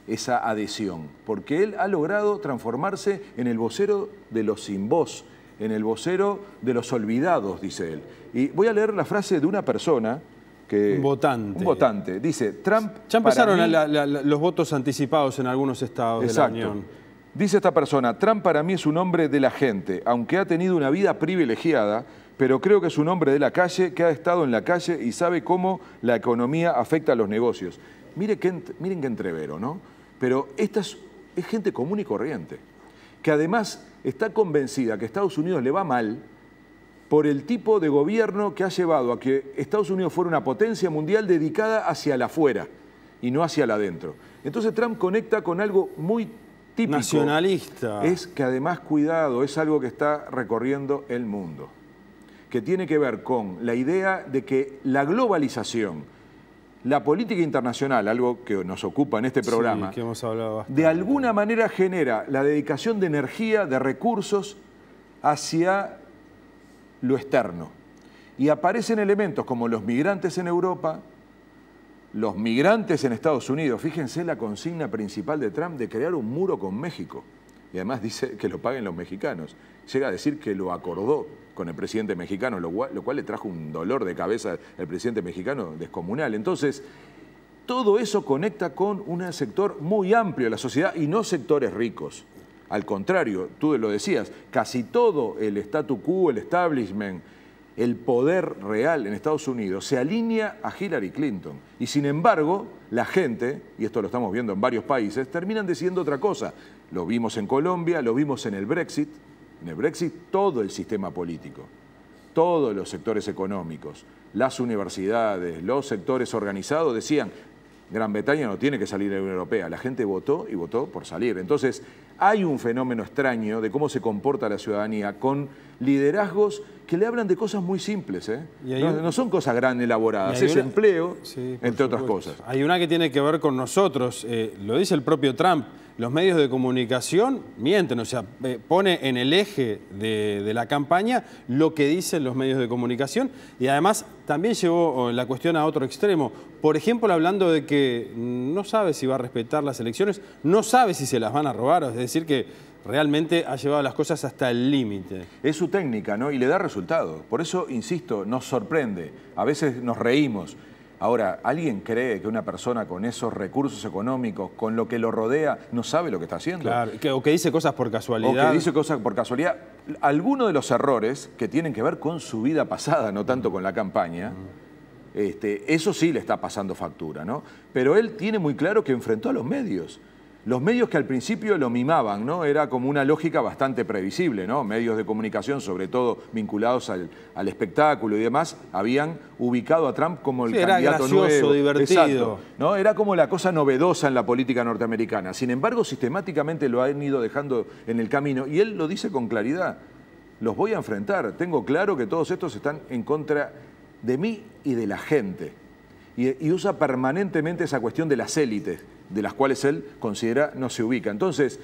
esa adhesión, porque él ha logrado transformarse en el vocero de los sin voz, en el vocero de los olvidados, dice él. Y voy a leer la frase de una persona Un votante. Un votante. Dice, Trump... Ya empezaron los votos anticipados en algunos estados de la Unión. Dice esta persona, Trump para mí es un hombre de la gente, aunque ha tenido una vida privilegiada, pero creo que es un hombre de la calle, que ha estado en la calle y sabe cómo la economía afecta a los negocios. Miren qué entrevero, ¿no? Pero esta es gente común y corriente, que además está convencida que a Estados Unidos le va mal por el tipo de gobierno que ha llevado a que Estados Unidos fuera una potencia mundial dedicada hacia la afuera y no hacia la adentro. Entonces Trump conecta con algo muy típico. Nacionalista. Es que además, cuidado, es algo que está recorriendo el mundo, que tiene que ver con la idea de que la globalización, la política internacional, algo que nos ocupa en este programa, sí, que hemos hablado bastante, de alguna manera genera la dedicación de energía, de recursos hacia lo externo. Y aparecen elementos como los migrantes en Europa, los migrantes en Estados Unidos. Fíjense la consigna principal de Trump de crear un muro con México. Y además dice que lo paguen los mexicanos. Llega a decir que lo acordó con el presidente mexicano, lo cual le trajo un dolor de cabeza al presidente mexicano descomunal. Entonces, todo eso conecta con un sector muy amplio de la sociedad y no sectores ricos. Al contrario, tú lo decías, casi todo el statu quo, el establishment, el poder real en Estados Unidos se alinea a Hillary Clinton. Y sin embargo, la gente, y esto lo estamos viendo en varios países, terminan decidiendo otra cosa. Lo vimos en Colombia, lo vimos en el Brexit. En el Brexit todo el sistema político, todos los sectores económicos, las universidades, los sectores organizados decían, Gran Bretaña no tiene que salir de la Unión Europea. La gente votó y votó por salir. Entonces, hay un fenómeno extraño de cómo se comporta la ciudadanía con liderazgos que le hablan de cosas muy simples, ¿eh? No son cosas grandes elaboradas, es empleo, sí, entre otras cosas. Hay una que tiene que ver con nosotros, lo dice el propio Trump. Los medios de comunicación mienten, o sea, pone en el eje de la campaña lo que dicen los medios de comunicación y además también llevó la cuestión a otro extremo. Por ejemplo, hablando de que no sabe si va a respetar las elecciones, no sabe si se las van a robar, es decir, que realmente ha llevado las cosas hasta el límite. Es su técnica, ¿no? Y le da resultado. Por eso, insisto, nos sorprende. A veces nos reímos. Ahora, ¿alguien cree que una persona con esos recursos económicos, con lo que lo rodea, no sabe lo que está haciendo? Claro, o que dice cosas por casualidad. O que dice cosas por casualidad. Algunos de los errores que tienen que ver con su vida pasada, no tanto con la campaña, eso sí le está pasando factura, ¿no? Pero él tiene muy claro que enfrentó a los medios. Los medios que al principio lo mimaban, ¿no? Era como una lógica bastante previsible, ¿no? Medios de comunicación, sobre todo vinculados al espectáculo y demás, habían ubicado a Trump como el candidato era gracioso, nuevo. Divertido. Exacto, ¿no? Era como la cosa novedosa en la política norteamericana. Sin embargo, sistemáticamente lo han ido dejando en el camino y él lo dice con claridad. Los voy a enfrentar. Tengo claro que todos estos están en contra de mí y de la gente. Y usa permanentemente esa cuestión de las élites, de las cuales él considera no se ubica. Entonces,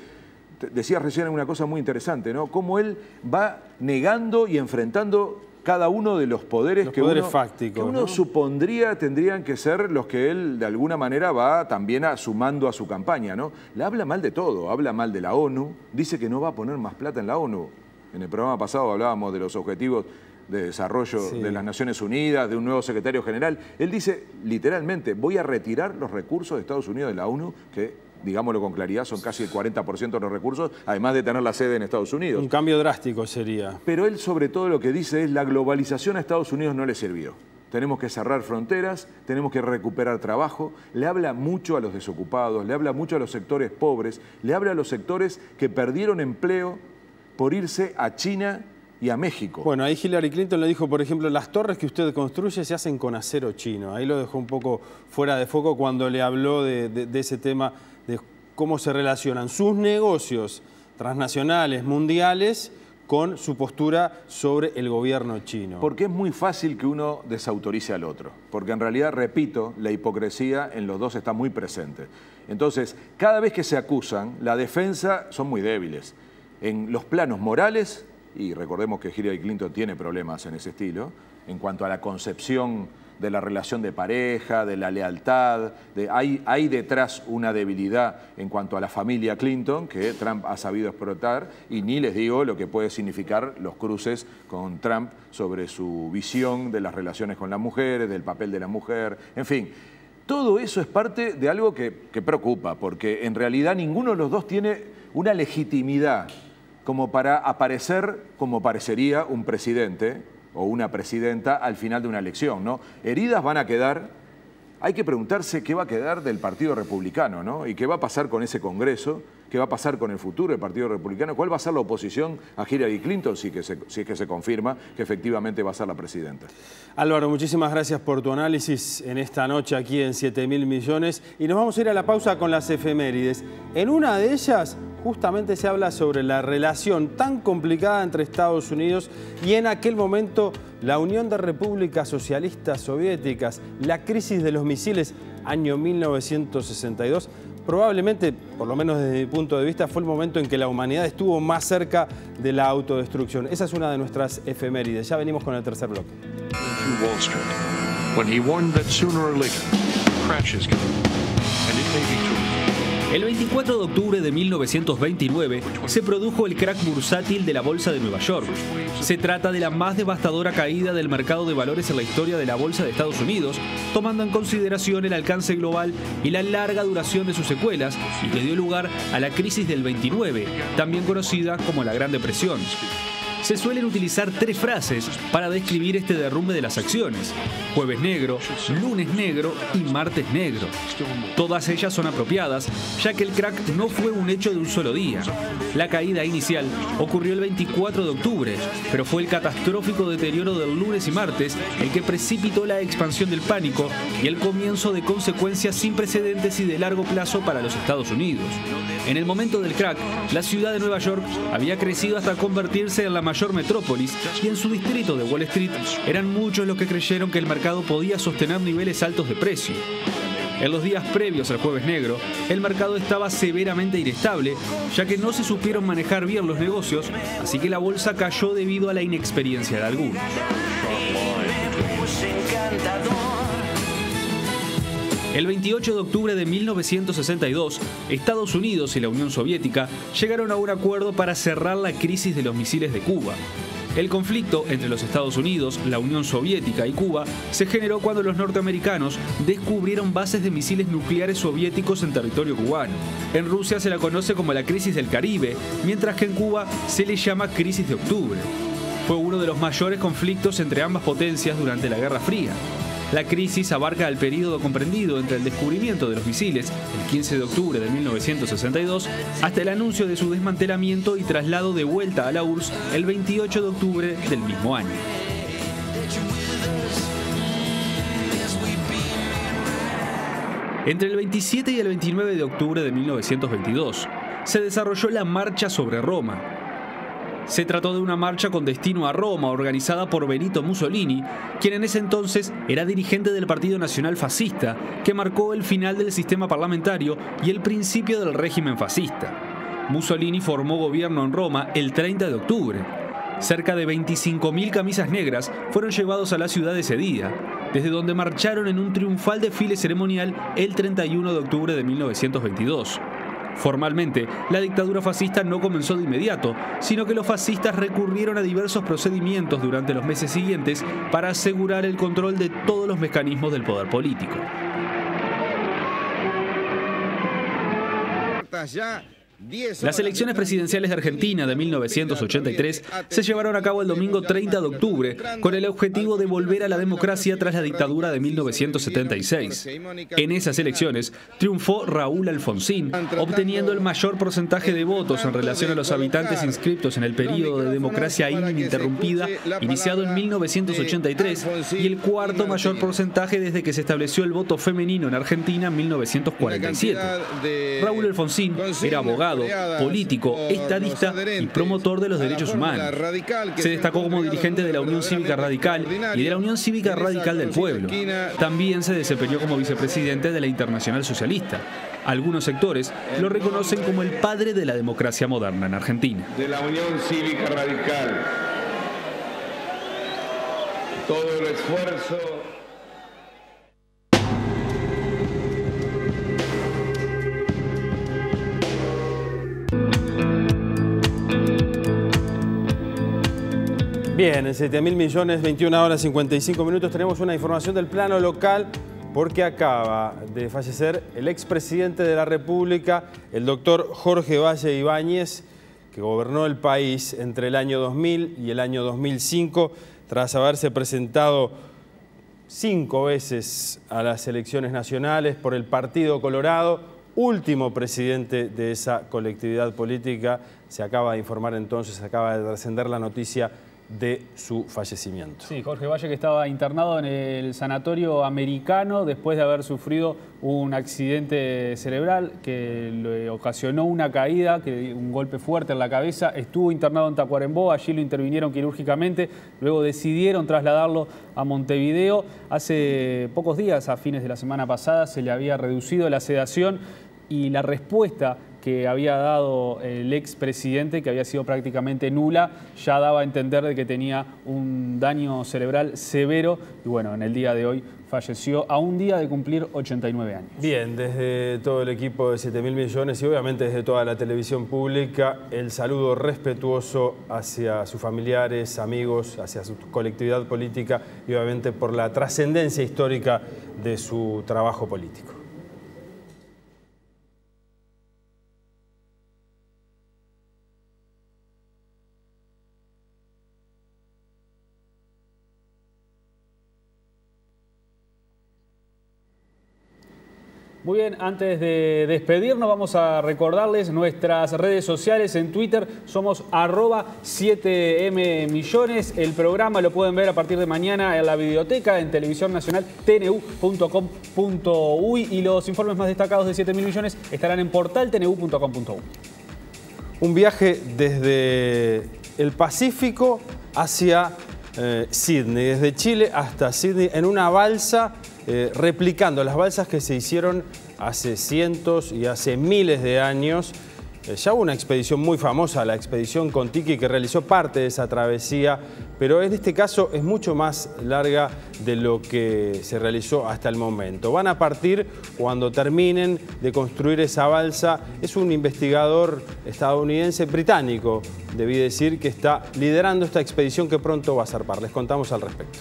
decías recién una cosa muy interesante, ¿no? Cómo él va negando y enfrentando cada uno de los poderes, fácticos, que uno supondría tendrían que ser los que él de alguna manera va también sumando a su campaña, ¿no? Le habla mal de todo, habla mal de la ONU, dice que no va a poner más plata en la ONU. En el programa pasado hablábamos de los objetivos de desarrollo de las Naciones Unidas, de un nuevo secretario general. Él dice literalmente, voy a retirar los recursos de Estados Unidos de la ONU, que, digámoslo con claridad, son casi el 40% de los recursos, además de tener la sede en Estados Unidos. Un cambio drástico sería. Pero él sobre todo lo que dice es la globalización a Estados Unidos no le sirvió. Tenemos que cerrar fronteras, tenemos que recuperar trabajo. Le habla mucho a los desocupados, le habla mucho a los sectores pobres, le habla a los sectores que perdieron empleo por irse a China y a México. Bueno, ahí Hillary Clinton le dijo, por ejemplo, las torres que usted construye se hacen con acero chino. Ahí lo dejó un poco fuera de foco cuando le habló de ese tema, de cómo se relacionan sus negocios transnacionales, mundiales, con su postura sobre el gobierno chino. Porque es muy fácil que uno desautorice al otro. Porque en realidad, repito, la hipocresía en los dos está muy presente. Entonces, cada vez que se acusan, la defensa son muy débiles. En los planos morales, y recordemos que Hillary Clinton tiene problemas en ese estilo, en cuanto a la concepción de la relación de pareja, de la lealtad. Hay detrás una debilidad en cuanto a la familia Clinton que Trump ha sabido explotar, y ni les digo lo que puede significar los cruces con Trump sobre su visión de las relaciones con las mujeres, del papel de la mujer, en fin. Todo eso es parte de algo que preocupa, porque en realidad ninguno de los dos tiene una legitimidad como para aparecer como parecería un presidente o una presidenta al final de una elección, ¿no? Heridas van a quedar. Hay que preguntarse qué va a quedar del Partido Republicano, ¿no? Y qué va a pasar con ese Congreso, qué va a pasar con el futuro del Partido Republicano, cuál va a ser la oposición a Hillary Clinton si es que se confirma que efectivamente va a ser la presidenta. Álvaro, muchísimas gracias por tu análisis en esta noche aquí en 7.000 millones. Y nos vamos a ir a la pausa con las efemérides. En una de ellas justamente se habla sobre la relación tan complicada entre Estados Unidos y en aquel momento la Unión de Repúblicas Socialistas Soviéticas, la crisis de los misiles, año 1962. Probablemente, por lo menos desde mi punto de vista, fue el momento en que la humanidad estuvo más cerca de la autodestrucción. Esa es una de nuestras efemérides. Ya venimos con el tercer bloque. Wall Street, when he warned that sooner or later crashes come, and it may be true. El 24 de octubre de 1929 se produjo el crack bursátil de la Bolsa de Nueva York. Se trata de la más devastadora caída del mercado de valores en la historia de la Bolsa de Estados Unidos, tomando en consideración el alcance global y la larga duración de sus secuelas, y que dio lugar a la crisis del 29, también conocida como la Gran Depresión. Se suelen utilizar tres frases para describir este derrumbe de las acciones: jueves negro, lunes negro y martes negro. Todas ellas son apropiadas, ya que el crack no fue un hecho de un solo día. La caída inicial ocurrió el 24 de octubre, pero fue el catastrófico deterioro del lunes y martes el que precipitó la expansión del pánico y el comienzo de consecuencias sin precedentes y de largo plazo para los Estados Unidos. En el momento del crack, la ciudad de Nueva York había crecido hasta convertirse en la mayor metrópolis, y en su distrito de Wall Street eran muchos los que creyeron que el mercado podía sostener niveles altos de precio. En los días previos al jueves negro, el mercado estaba severamente inestable, ya que no se supieron manejar bien los negocios, así que la bolsa cayó debido a la inexperiencia de algunos. El 28 de octubre de 1962, Estados Unidos y la Unión Soviética llegaron a un acuerdo para cerrar la crisis de los misiles de Cuba. El conflicto entre los Estados Unidos, la Unión Soviética y Cuba se generó cuando los norteamericanos descubrieron bases de misiles nucleares soviéticos en territorio cubano. En Rusia se la conoce como la crisis del Caribe, mientras que en Cuba se le llama crisis de octubre. Fue uno de los mayores conflictos entre ambas potencias durante la Guerra Fría. La crisis abarca el periodo comprendido entre el descubrimiento de los misiles, el 15 de octubre de 1962, hasta el anuncio de su desmantelamiento y traslado de vuelta a la URSS el 28 de octubre del mismo año. Entre el 27 y el 29 de octubre de 1922, se desarrolló la Marcha sobre Roma. Se trató de una marcha con destino a Roma organizada por Benito Mussolini, quien en ese entonces era dirigente del Partido Nacional Fascista, que marcó el final del sistema parlamentario y el principio del régimen fascista. Mussolini formó gobierno en Roma el 30 de octubre. Cerca de 25.000 camisas negras fueron llevados a la ciudad ese día, desde donde marcharon en un triunfal desfile ceremonial el 31 de octubre de 1922. Formalmente, la dictadura fascista no comenzó de inmediato, sino que los fascistas recurrieron a diversos procedimientos durante los meses siguientes para asegurar el control de todos los mecanismos del poder político. Las elecciones presidenciales de Argentina de 1983 se llevaron a cabo el domingo 30 de octubre con el objetivo de volver a la democracia tras la dictadura de 1976. En esas elecciones triunfó Raúl Alfonsín, obteniendo el mayor porcentaje de votos en relación a los habitantes inscriptos en el periodo de democracia ininterrumpida iniciado en 1983 y el cuarto mayor porcentaje desde que se estableció el voto femenino en Argentina en 1947. Raúl Alfonsín era abogado, político, estadista y promotor de los derechos humanos. Se destacó como dirigente de la Unión Cívica Radical y de la Unión Cívica Radical del Pueblo. También se desempeñó como vicepresidente de la Internacional Socialista. Algunos sectores lo reconocen como el padre de la democracia moderna en Argentina. De la Unión Cívica Radical, todo el esfuerzo Bien, en 7.000 millones, 21 horas 55 minutos, tenemos una información del plano local porque acaba de fallecer el expresidente de la República, el doctor Jorge Valle Ibáñez, que gobernó el país entre el año 2000 y el año 2005, tras haberse presentado 5 veces a las elecciones nacionales por el Partido Colorado, último presidente de esa colectividad política. Se acaba de informar entonces, se acaba de trascender la noticia de su fallecimiento. Sí, Jorge Valle, que estaba internado en el sanatorio americano después de haber sufrido un accidente cerebral que le ocasionó una caída, un golpe fuerte en la cabeza. Estuvo internado en Tacuarembó, allí lo intervinieron quirúrgicamente, luego decidieron trasladarlo a Montevideo. Hace pocos días, a fines de la semana pasada, se le había reducido la sedación y la respuesta que había dado el expresidente, que había sido prácticamente nula, ya daba a entender de que tenía un daño cerebral severo y bueno, en el día de hoy falleció a un día de cumplir 89 años. Bien, desde todo el equipo de 7.000 millones y obviamente desde toda la televisión pública, el saludo respetuoso hacia sus familiares, amigos, hacia su colectividad política y obviamente por la trascendencia histórica de su trabajo político. Muy bien, antes de despedirnos vamos a recordarles nuestras redes sociales. En Twitter somos @7mmillones. El programa lo pueden ver a partir de mañana en la videoteca, en Televisión Nacional, tnu.com.uy, y los informes más destacados de 7.000 millones estarán en portal tnu.com.uy. Un viaje desde el Pacífico hacia Sydney, desde Chile hasta Sydney, en una balsa, replicando las balsas que se hicieron hace cientos y hace miles de años. Ya hubo una expedición muy famosa, la expedición Kon-Tiki, que realizó parte de esa travesía, pero en este caso es mucho más larga de lo que se realizó hasta el momento. Van a partir cuando terminen de construir esa balsa. Es un investigador estadounidense británico, debí decir, que está liderando esta expedición que pronto va a zarpar. Les contamos al respecto.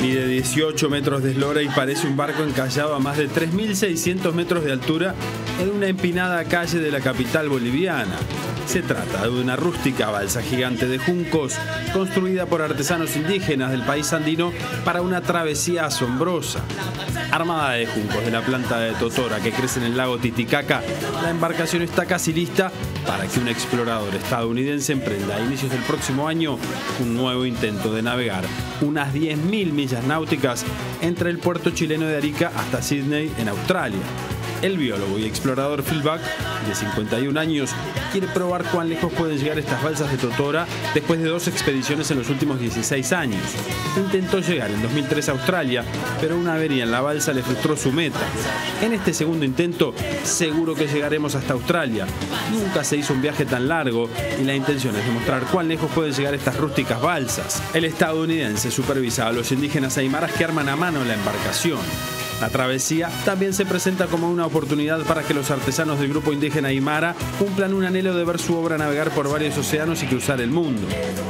Mide 18 metros de eslora y parece un barco encallado a más de 3.600 metros de altura en una empinada calle de la capital boliviana. Se trata de una rústica balsa gigante de juncos construida por artesanos indígenas del país andino para una travesía asombrosa. Armada de juncos de la planta de totora que crece en el lago Titicaca, la embarcación está casi lista para que un explorador estadounidense emprenda a inicios del próximo año un nuevo intento de navegar unas 10.000 millas náuticas entre el puerto chileno de Arica hasta Sydney, en Australia. El biólogo y explorador Phil Buck, de 51 años, quiere probar cuán lejos pueden llegar estas balsas de totora después de 2 expediciones en los últimos 16 años. Intentó llegar en 2003 a Australia, pero una avería en la balsa le frustró su meta. En este segundo intento, seguro que llegaremos hasta Australia. Nunca se hizo un viaje tan largo y la intención es demostrar cuán lejos pueden llegar estas rústicas balsas. El estadounidense supervisa a los indígenas aymaras que arman a mano la embarcación. La travesía también se presenta como una oportunidad para que los artesanos del grupo indígena aymara cumplan un anhelo de ver su obra navegar por varios océanos y cruzar el mundo.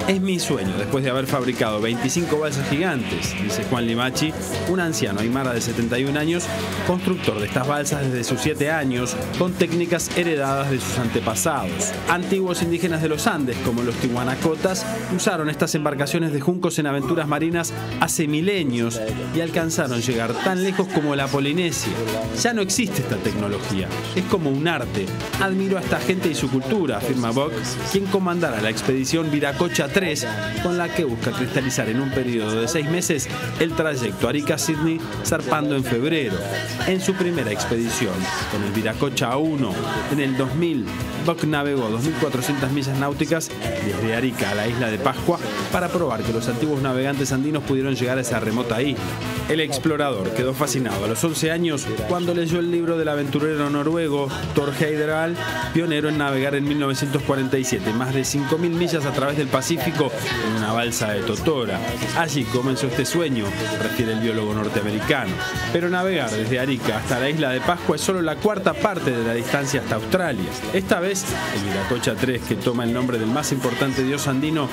Es mi sueño, después de haber fabricado 25 balsas gigantes, dice Juan Limachi, un anciano aymara de 71 años, constructor de estas balsas desde sus 7 años, con técnicas heredadas de sus antepasados. Antiguos indígenas de los Andes, como los tihuanacotas, usaron estas embarcaciones de juncos en aventuras marinas hace milenios y alcanzaron llegar tan lejos como la Polinesia. Ya no existe esta tecnología, es como un arte. Admiro a esta gente y su cultura, afirma Buck, quien comandará la expedición Viracocha 3, con la que busca cristalizar en un periodo de 6 meses el trayecto Arica-Sydney, zarpando en febrero. En su primera expedición, con el Viracocha 1, en el 2000, Buck navegó 2.400 millas náuticas desde Arica a la isla de Pascua para probar que los antiguos navegantes andinos pudieron llegar a esa remota isla. El explorador quedó fascinado a los 11 años cuando leyó el libro del aventurero noruego Thor Heyerdahl, pionero en navegar en 1947 más de 5.000 millas a través del Pacífico en una balsa de totora. Allí comenzó este sueño, refiere el biólogo norteamericano. Pero navegar desde Arica hasta la isla de Pascua es solo la cuarta parte de la distancia hasta Australia. Esta vez después, el Viratocha 3, que toma el nombre del más importante dios andino,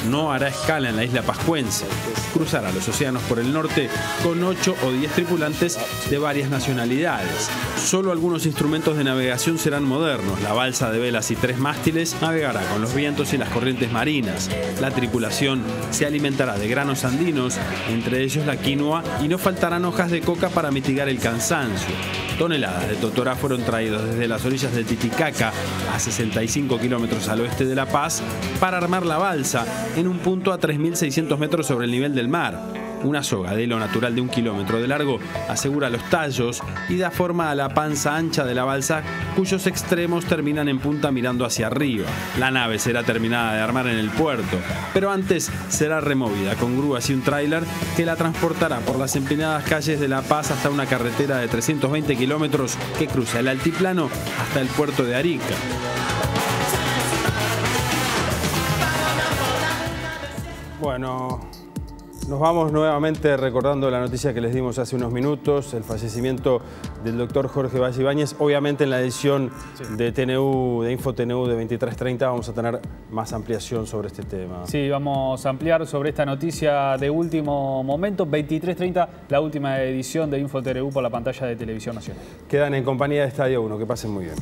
no hará escala en la isla pascuense. Cruzará los océanos por el norte con 8 o 10 tripulantes de varias nacionalidades. Solo algunos instrumentos de navegación serán modernos. La balsa de velas y 3 mástiles navegará con los vientos y las corrientes marinas. La tripulación se alimentará de granos andinos, entre ellos la quinoa, y no faltarán hojas de coca para mitigar el cansancio. Toneladas de totora fueron traídos desde las orillas del Titicaca, a 65 kilómetros al oeste de La Paz, para armar la balsa en un punto a 3.600 metros sobre el nivel del mar. Una soga de hilo natural de 1 kilómetro de largo asegura los tallos y da forma a la panza ancha de la balsa, cuyos extremos terminan en punta mirando hacia arriba. La nave será terminada de armar en el puerto, pero antes será removida con grúas y un tráiler que la transportará por las empinadas calles de La Paz hasta una carretera de 320 kilómetros que cruza el altiplano hasta el puerto de Arica. Bueno, nos vamos nuevamente recordando la noticia que les dimos hace unos minutos, el fallecimiento del doctor Jorge Valle Ibáñez. Obviamente en la edición de TNU, de InfoTNU de 23:30 vamos a tener más ampliación sobre este tema. Sí, vamos a ampliar sobre esta noticia de último momento. 23:30, la última edición de InfoTNU por la pantalla de Televisión Nacional. Quedan en compañía de Estadio 1, que pasen muy bien.